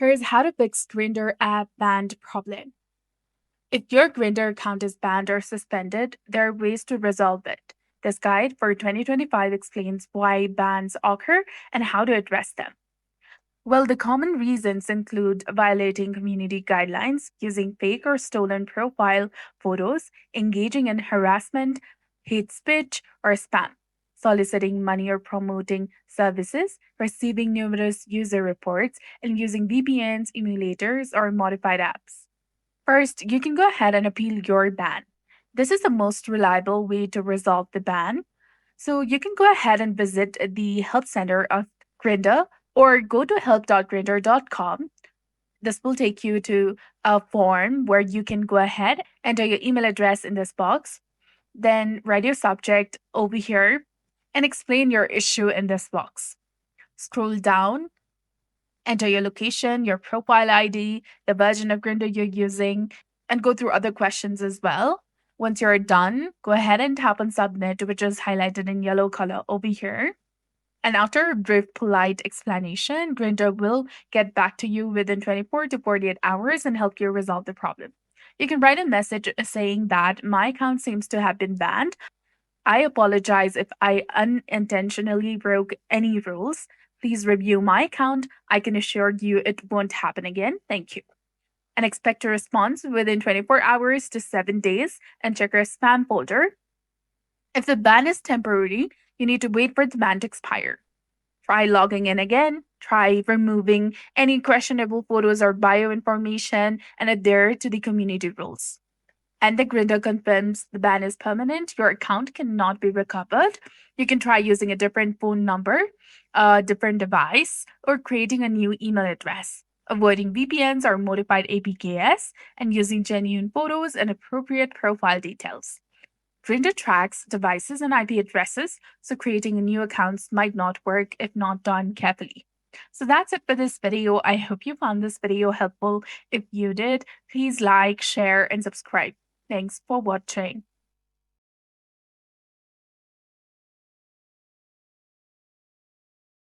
Here's how to fix Grindr app banned problem. If your Grindr account is banned or suspended, there are ways to resolve it. This guide for 2025 explains why bans occur and how to address them. Well, the common reasons include violating community guidelines, using fake or stolen profile photos, engaging in harassment, hate speech, or spam, soliciting money or promoting services, receiving numerous user reports, and using VPNs, emulators, or modified apps. First, you can go ahead and appeal your ban. This is the most reliable way to resolve the ban. So you can go ahead and visit the help center of Grindr or go to help.grindr.com. This will take you to a form where you can go ahead, enter your email address in this box, then write your subject over here and explain your issue in this box. Scroll down, enter your location, your profile ID, the version of Grindr you're using, and go through other questions as well. Once you're done, go ahead and tap on submit, which is highlighted in yellow color over here. And after a brief, polite explanation, Grindr will get back to you within 24 to 48 hours and help you resolve the problem. You can write a message saying that my account seems to have been banned. I apologize if I unintentionally broke any rules. Please review my account. I can assure you it won't happen again. Thank you. And expect a response within 24 hours to 7 days and check your spam folder. If the ban is temporary, you need to wait for the ban to expire. Try logging in again, try removing any questionable photos or bio information, and adhere to the community rules. And the Grindr confirms the ban is permanent, your account cannot be recovered. You can try using a different phone number, a different device, or creating a new email address. Avoiding VPNs or modified APKs, and using genuine photos and appropriate profile details. Grindr tracks devices and IP addresses, so creating a new accounts might not work if not done carefully. So that's it for this video. I hope you found this video helpful. If you did, please like, share, and subscribe. Thanks for watching.